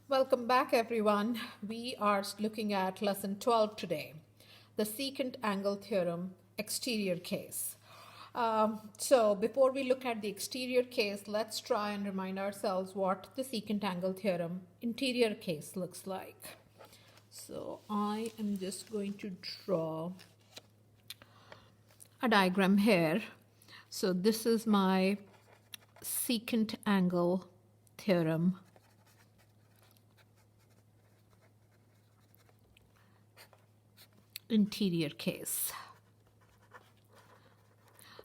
Welcome back, everyone. We are looking at lesson 12 today, the secant angle theorem exterior case. So before we look at the exterior case, let's try and remind ourselves what the secant angle theorem interior case looks like. So I am just going to draw a diagram here. So this is my secant angle theorem interior case.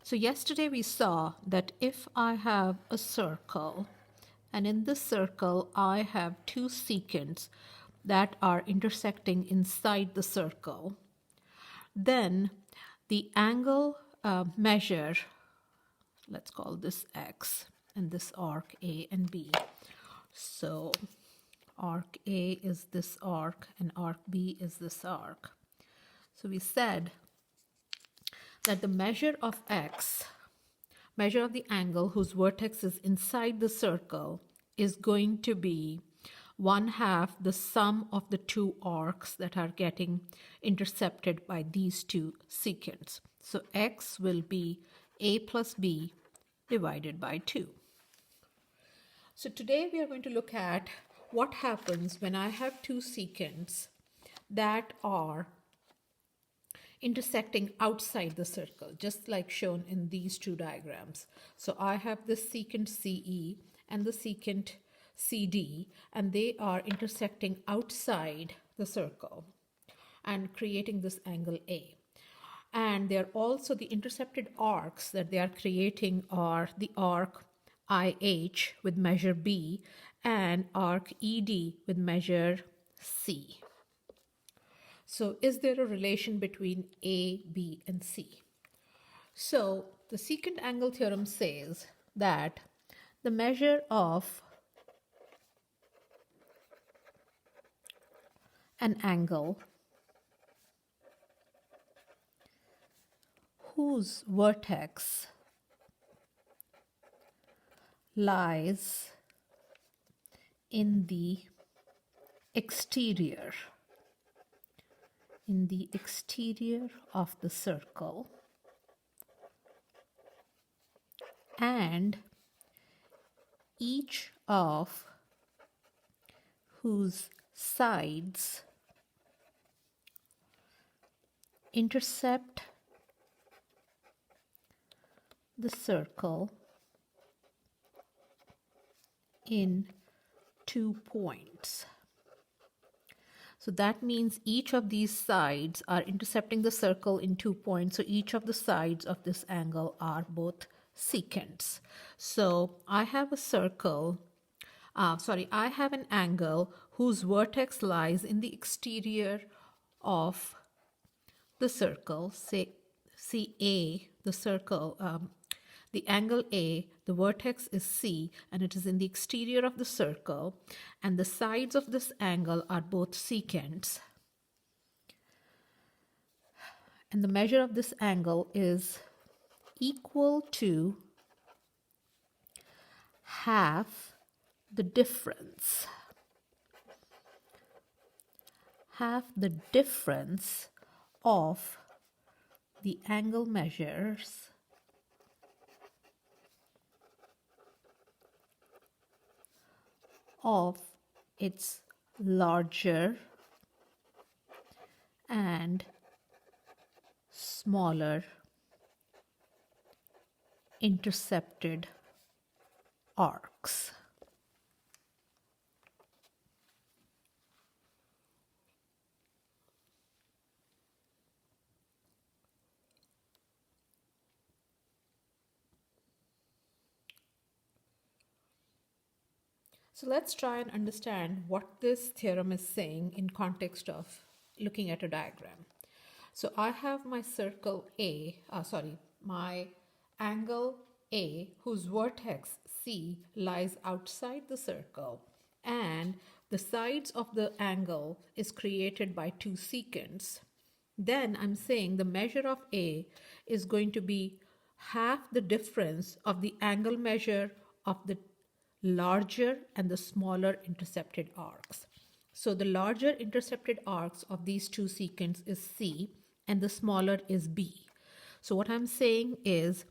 So yesterday we saw that if I have a circle and in this circle I have two secants that are intersecting inside the circle, then the angle measure, let's call this X, and this arc A and B. So arc A is this arc and arc B is this arc. So we said that the measure of X, measure of the angle whose vertex is inside the circle, is going to be 1/2 the sum of the two arcs that are getting intercepted by these two secants. So X will be A plus B divided by 2. So today we are going to look at what happens when I have two secants that are intersecting outside the circle, just like shown in these two diagrams. So I have the secant CE and the secant CD, and they are intersecting outside the circle and creating this angle A. And they're also the intercepted arcs that they are creating are the arc IH with measure B and arc ED with measure C. So is there a relation between A, B, and C? So the secant angle theorem says that the measure of an angle whose vertex lies in the exterior of the circle and each of whose sides intercept the circle in 2 points. So that means each of these sides are intercepting the circle in 2 points. So each of the sides of this angle are both secants. So I have a circle, I have an angle whose vertex lies in the exterior of the circle, say CA, the circle, the angle A, the vertex is C, and it is in the exterior of the circle, and the sides of this angle are both secants. And the measure of this angle is equal to half the difference of the angle measures of its larger and smaller intercepted arcs. So let's try and understand what this theorem is saying in context of looking at a diagram. So I have my circle my angle A whose vertex C lies outside the circle, and the sides of the angle is created by two secants. Then I'm saying the measure of A is going to be half the difference of the angle measure of the larger and the smaller intercepted arcs. So the larger intercepted arcs of these two sequences is C and the smaller is B. So what I'm saying is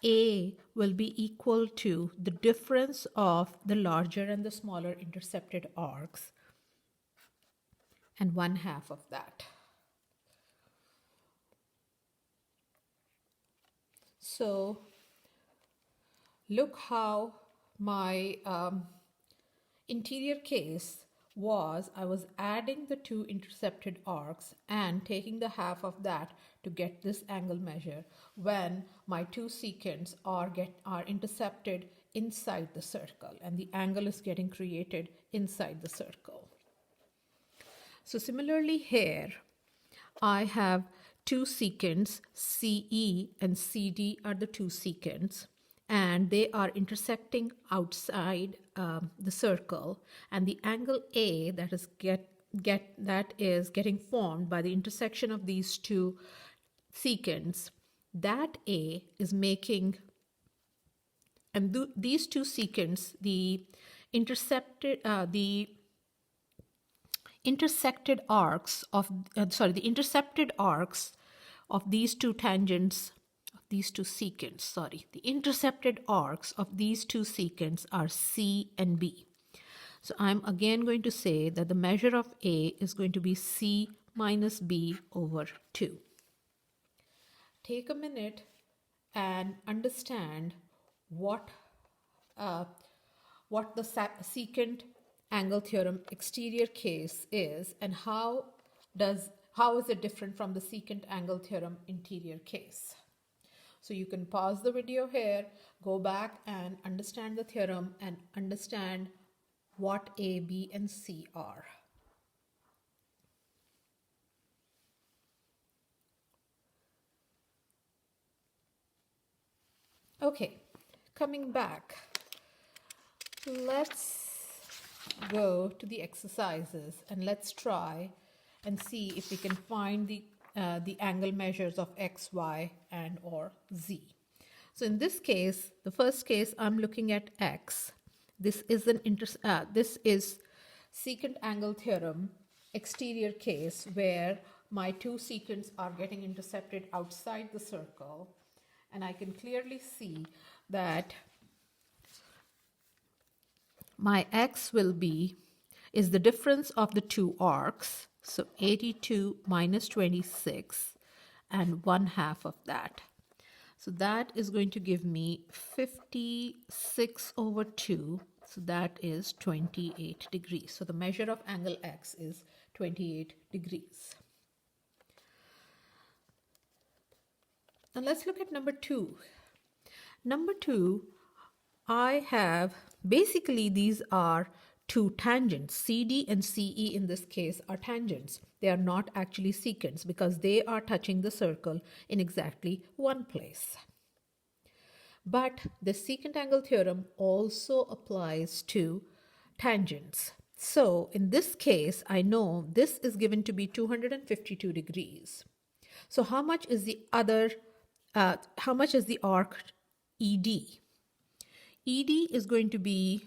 A will be equal to the difference of the larger and the smaller intercepted arcs and 1/2 of that. So look how my interior case was. I was adding the two intercepted arcs and taking the half of that to get this angle measure when my two secants are intercepted inside the circle and the angle is getting created inside the circle. So similarly here, I have two secants, CE and CD are the two secants, and they are intersecting outside the circle, and the angle A that is getting formed by the intersection of these two secants, that A is making, and these two secants, the intersected arcs of the intercepted arcs of these two tangents, the intercepted arcs of these two secants are C and B. So I'm again going to say that the measure of A is going to be C minus B over 2. Take a minute and understand what the secant angle theorem exterior case is and how is it different from the secant angle theorem interior case. So you can pause the video here, go back and understand the theorem and understand what A, B, and C are. Okay, coming back, let's go to the exercises and let's try and see if we can find the angle measures of X, Y, and or Z. So in this case, the first case, I'm looking at X. This is secant angle theorem exterior case where my two secants are getting intercepted outside the circle, and I can clearly see that my X is the difference of the two arcs, so 82 minus 26 and 1/2 of that. So that is going to give me 56 over 2, so that is 28 degrees. So the measure of angle X is 28 degrees. Now let's look at number 2. Number 2, I have, basically these are two tangents. CD and CE in this case are tangents. They are not actually secants because they are touching the circle in exactly one place. But the secant angle theorem also applies to tangents. So in this case, I know this is given to be 252 degrees. So how much is the arc ED? ED is going to be,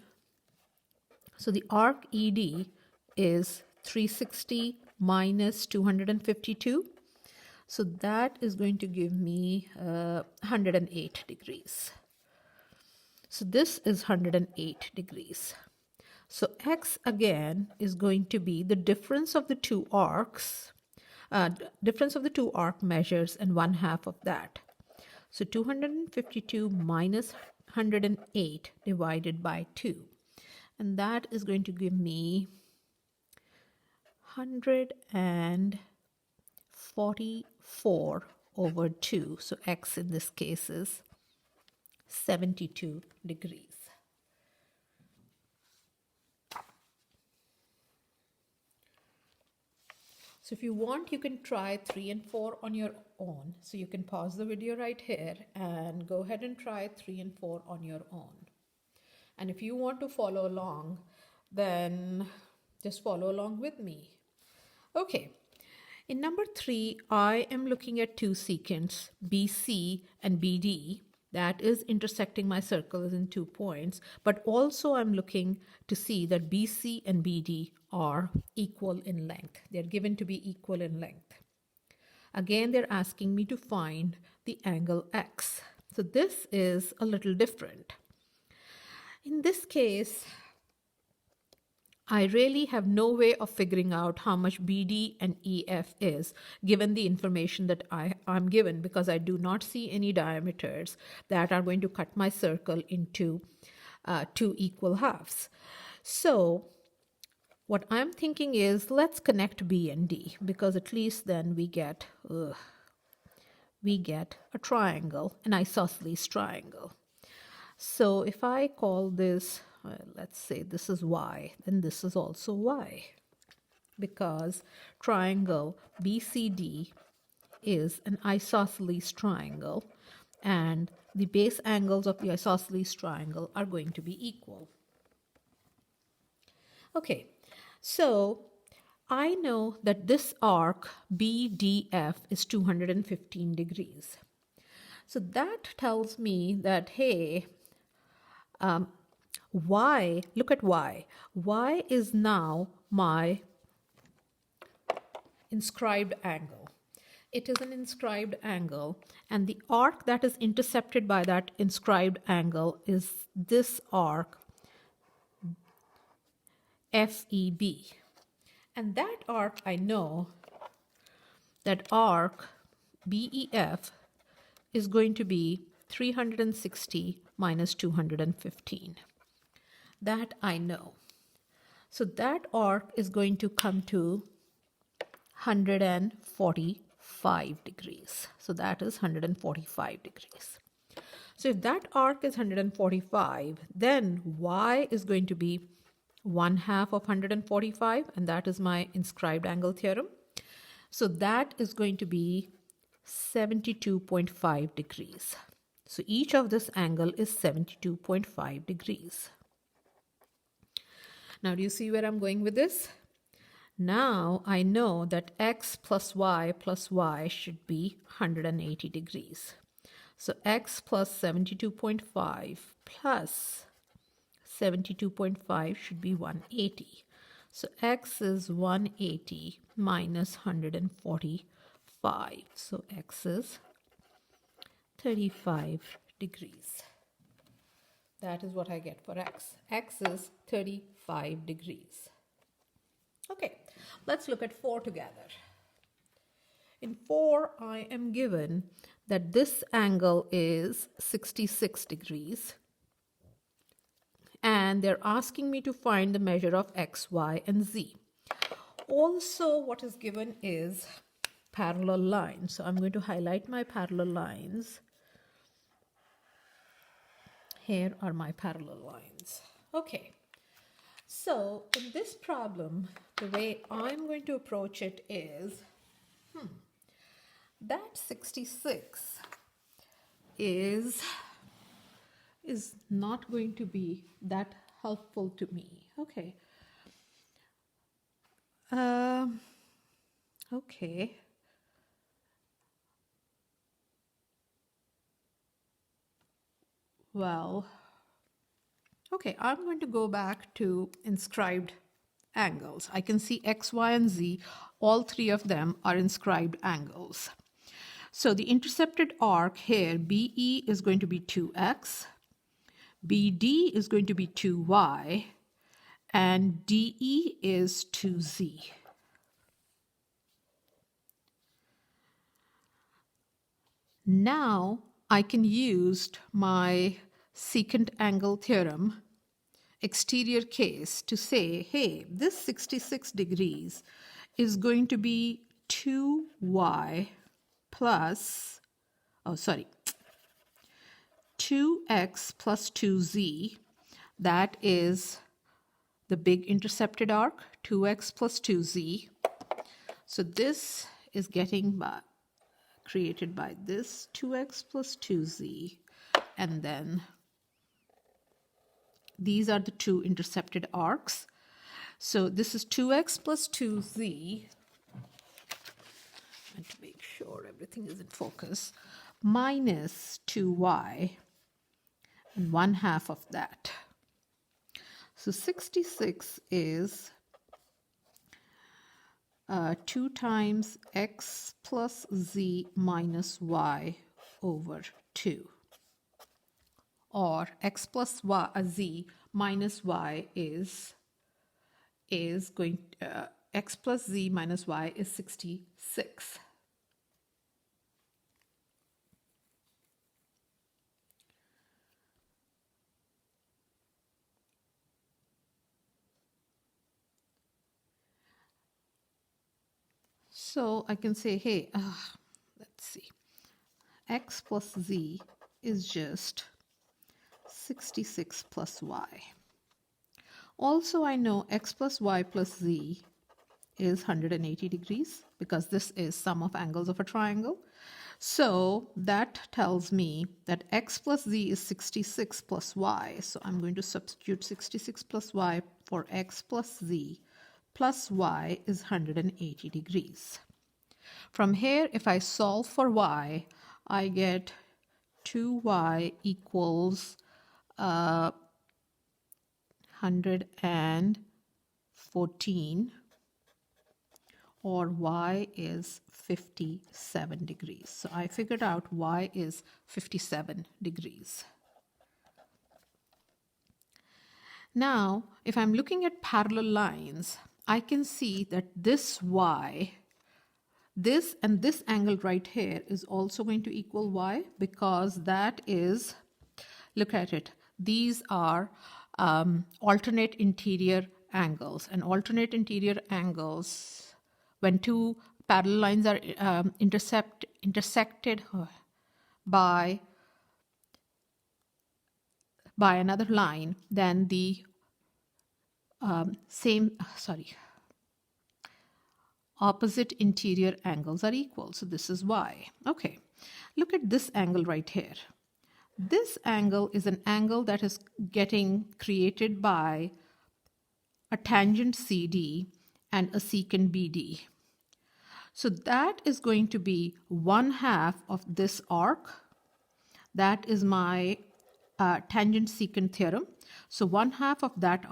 so the arc ED is 360 minus 252. So that is going to give me 108 degrees. So this is 108 degrees. So X again is going to be the difference of the two arcs, difference of the two arc measures and 1/2 of that. So 252 minus 108 divided by 2. And that is going to give me 144 over 2. So X in this case is 72 degrees. So if you want, you can try 3 and 4 on your own. So you can pause the video right here and go ahead and try 3 and 4 on your own. And if you want to follow along, then just follow along with me. Okay, in number 3, I am looking at two secants, BC and BD, that is intersecting my circle is in 2 points, but also I'm looking to see that BC and BD are equal in length. They're given to be equal in length. Again, they're asking me to find the angle X. So this is a little different. In this case, I really have no way of figuring out how much BD and EF is given the information that I'm given, because I do not see any diameters that are going to cut my circle into 2 equal halves. So what I'm thinking is, let's connect B and D, because at least then we get a triangle, an isosceles triangle. So if I call this, let's say this is Y, then this is also Y, because triangle BCD is an isosceles triangle, and the base angles of the isosceles triangle are going to be equal. Okay, so I know that this arc BDF is 215 degrees. So that tells me that, hey, Y, look at Y. Y is now my inscribed angle. It is an inscribed angle, and the arc that is intercepted by that inscribed angle is this arc FEB. And that arc, I know that arc BEF is going to be 360 minus 215. That I know. So that arc is going to come to 145 degrees. So that is 145 degrees. So if that arc is 145, then Y is going to be 1/2 of 145, and that is my inscribed angle theorem. So that is going to be 72.5 degrees. So each of this angle is 72.5 degrees. Now, do you see where I'm going with this? Now I know that X plus Y should be 180 degrees. So X plus 72.5 plus 72.5 should be 180. So X is 180 minus 145. So X is 35 degrees. That is what I get for X. X is 35 degrees. Okay, let's look at 4 together. In 4, I am given that this angle is 66 degrees. And they're asking me to find the measure of X, Y, and Z. Also, what is given is parallel lines. So I'm going to highlight my parallel lines. Here are my parallel lines. Okay. So in this problem, the way I'm going to approach it is, that 66 is not going to be that helpful to me. Okay. Okay. Well, okay, I'm going to go back to inscribed angles. I can see X, Y, and Z. All 3 of them are inscribed angles. So the intercepted arc here, BE, is going to be 2X. BD is going to be 2Y. And DE is 2Z. Now I can use my secant angle theorem, exterior case, to say, hey, this 66 degrees is going to be 2y plus, 2x plus 2z. That is the big intercepted arc, 2x plus 2z. So this is getting created by this 2x plus 2z, and then these are the 2 intercepted arcs. So this is 2x plus 2z, and to make sure everything is in focus, minus 2y. and 1/2 of that. So 66 is 2 times x plus z minus y over 2. Or x plus z minus y is going x plus z minus y is 66. So I can say, hey, let's see, x plus z is just 66 plus y. Also, I know x plus y plus z is 180 degrees because this is sum of angles of a triangle. So that tells me that x plus z is 66 plus y. So I'm going to substitute 66 plus y for x plus z plus y is 180 degrees. From here, if I solve for y, I get 2y equals 114, or y is 57 degrees. So I figured out y is 57 degrees. Now, if I'm looking at parallel lines, I can see that this y, this and this angle right here is also going to equal y, because that is, look at it, these are alternate interior angles, and alternate interior angles, when two parallel lines are intersected by another line, then the opposite interior angles are equal. So this is y. Okay, look at this angle right here. This angle is an angle that is getting created by a tangent CD and a secant BD. So that is going to be 1/2 of this arc. That is my tangent secant theorem. So 1/2 of that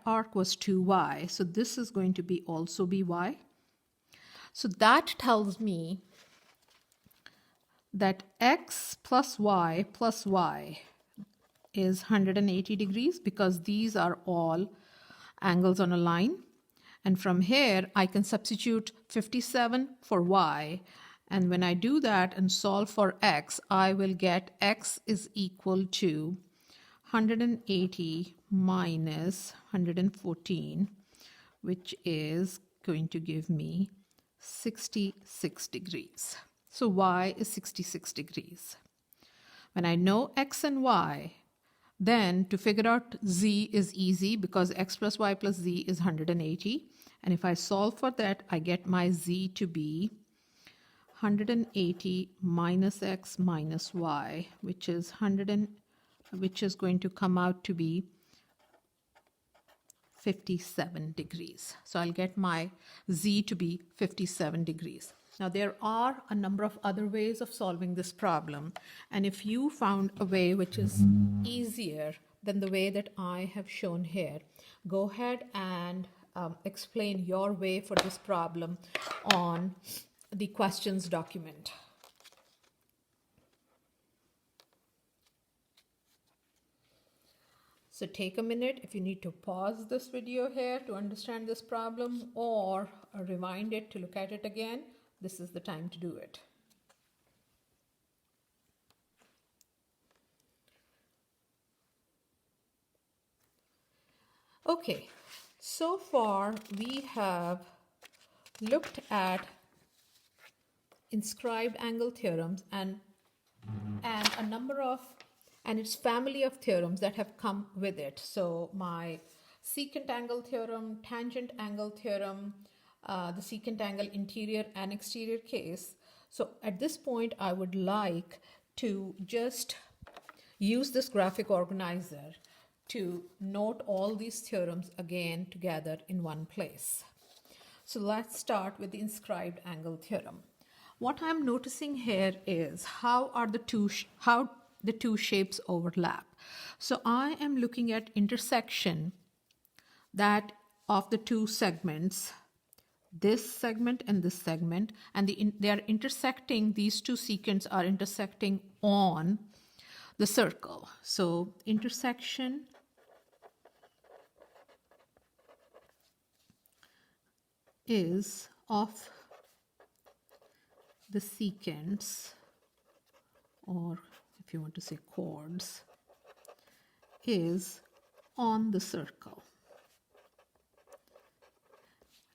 arc was 2y. So this is going to be also be y. So that tells me that x plus y is 180 degrees, because these are all angles on a line. And from here, I can substitute 57 for y. And when I do that and solve for x, I will get x is equal to 180 minus 114, which is going to give me 66 degrees. So y is 66 degrees. When I know x and y, then to figure out z is easy, because x plus y plus z is 180. And if I solve for that, I get my z to be 180 minus x minus y, which is going to come out to be 57 degrees. So I'll get my z to be 57 degrees. Now, there are a number of other ways of solving this problem. And if you found a way which is easier than the way that I have shown here, go ahead and explain your way for this problem on the questions document. So take a minute if you need to pause this video here to understand this problem, or rewind it to look at it again. This is the time to do it. Okay, so far we have looked at inscribed angle theorems and a number of, and its family of theorems that have come with it. So my secant angle theorem, tangent angle theorem, the secant angle interior and exterior case. So at this point, I would like to just use this graphic organizer to note all these theorems again together in one place. So let's start with the inscribed angle theorem. What I'm noticing here is how the two shapes overlap. So I am looking at intersection that of the two segments, this segment and this segment, and they are intersecting, these two secants are intersecting on the circle. So intersection is of the secants, or if you want to say chords, is on the circle.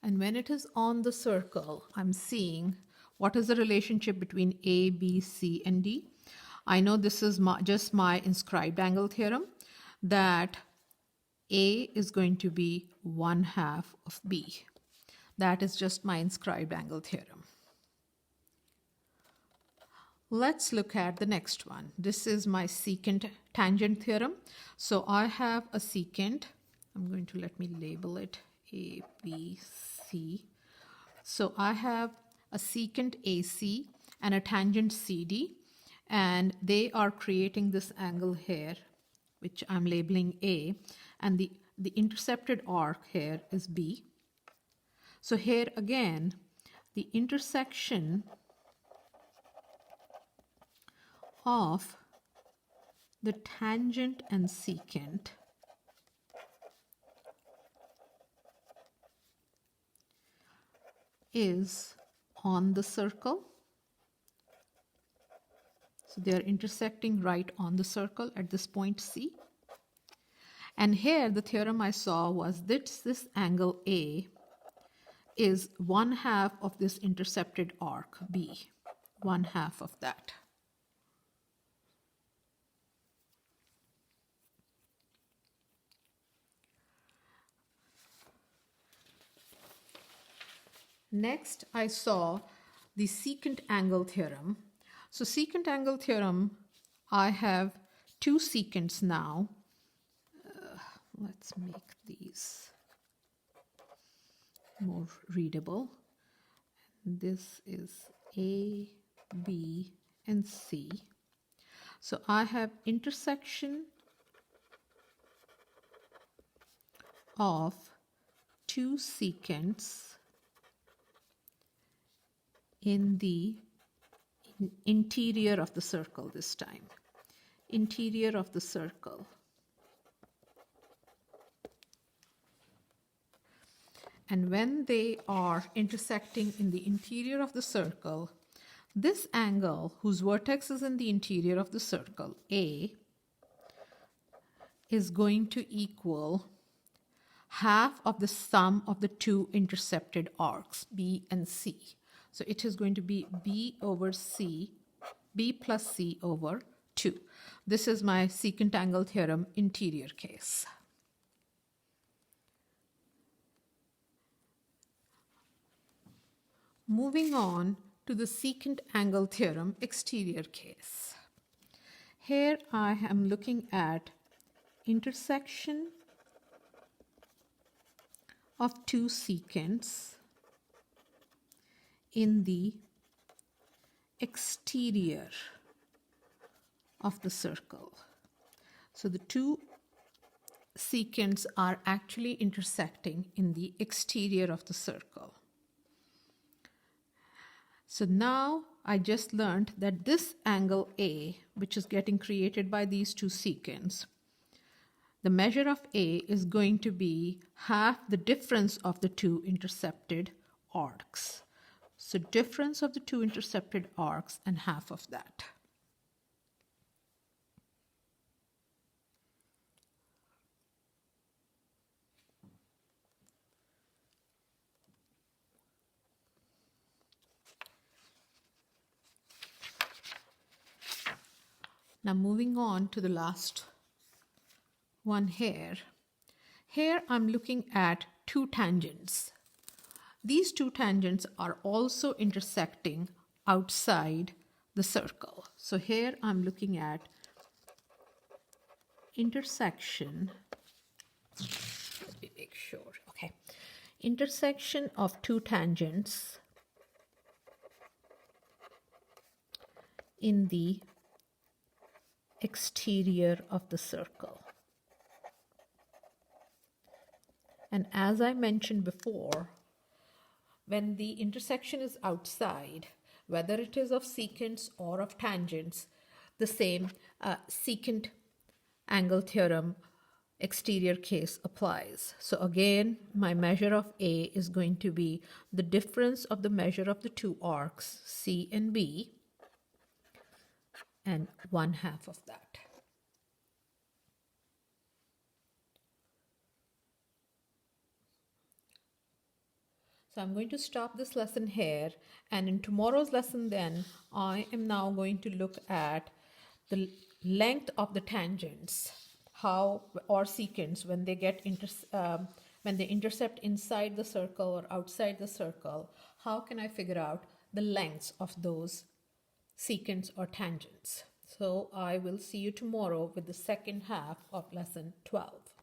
And when it is on the circle, I'm seeing what is the relationship between A, B, C, and D. I know this is just my inscribed angle theorem, that A is going to be 1/2 of B. That is just my inscribed angle theorem. Let's look at the next one. This is my secant tangent theorem. So I have a secant. I'm going to let me label it A, B, C. So I have a secant AC and a tangent CD, and they are creating this angle here, which I'm labeling A, and the intercepted arc here is B. So here again, the intersection of the tangent and secant is on the circle. So they are intersecting right on the circle at this point C. And here the theorem I saw was that this angle A is 1/2 of this intercepted arc B, 1/2 of that. Next, I saw the secant angle theorem. So secant angle theorem, I have two secants now. Let's make these more readable. This is A, B, and C. So I have intersection of two secants in the interior of the circle this time. Interior of the circle. And when they are intersecting in the interior of the circle, this angle, whose vertex is in the interior of the circle, A, is going to equal 1/2 of the sum of the two intercepted arcs, B and C. So it is going to be B over C, B plus C over 2. This is my secant angle theorem interior case. Moving on to the secant angle theorem exterior case. Here I am looking at intersection of two secants in the exterior of the circle. So the two secants are actually intersecting in the exterior of the circle. So now I just learned that this angle A, which is getting created by these two secants, the measure of A is going to be 1/2 the difference of the two intercepted arcs. So difference of the two intercepted arcs and 1/2 of that. Now moving on to the last one here. Here I'm looking at two tangents. These two tangents are also intersecting outside the circle. So here I'm looking at intersection. Let me make sure. Okay. Intersection of two tangents in the exterior of the circle. And as I mentioned before, when the intersection is outside, whether it is of secants or of tangents, the same secant angle theorem exterior case applies. So again, my measure of A is going to be the difference of the measure of the two arcs, C and B, and 1/2 of that. So I'm going to stop this lesson here, and in tomorrow's lesson then, I am now going to look at the length of the tangents, how, or secants, when they get when they intercept inside the circle or outside the circle, how can I figure out the lengths of those secants or tangents? So I will see you tomorrow with the second half of lesson 12.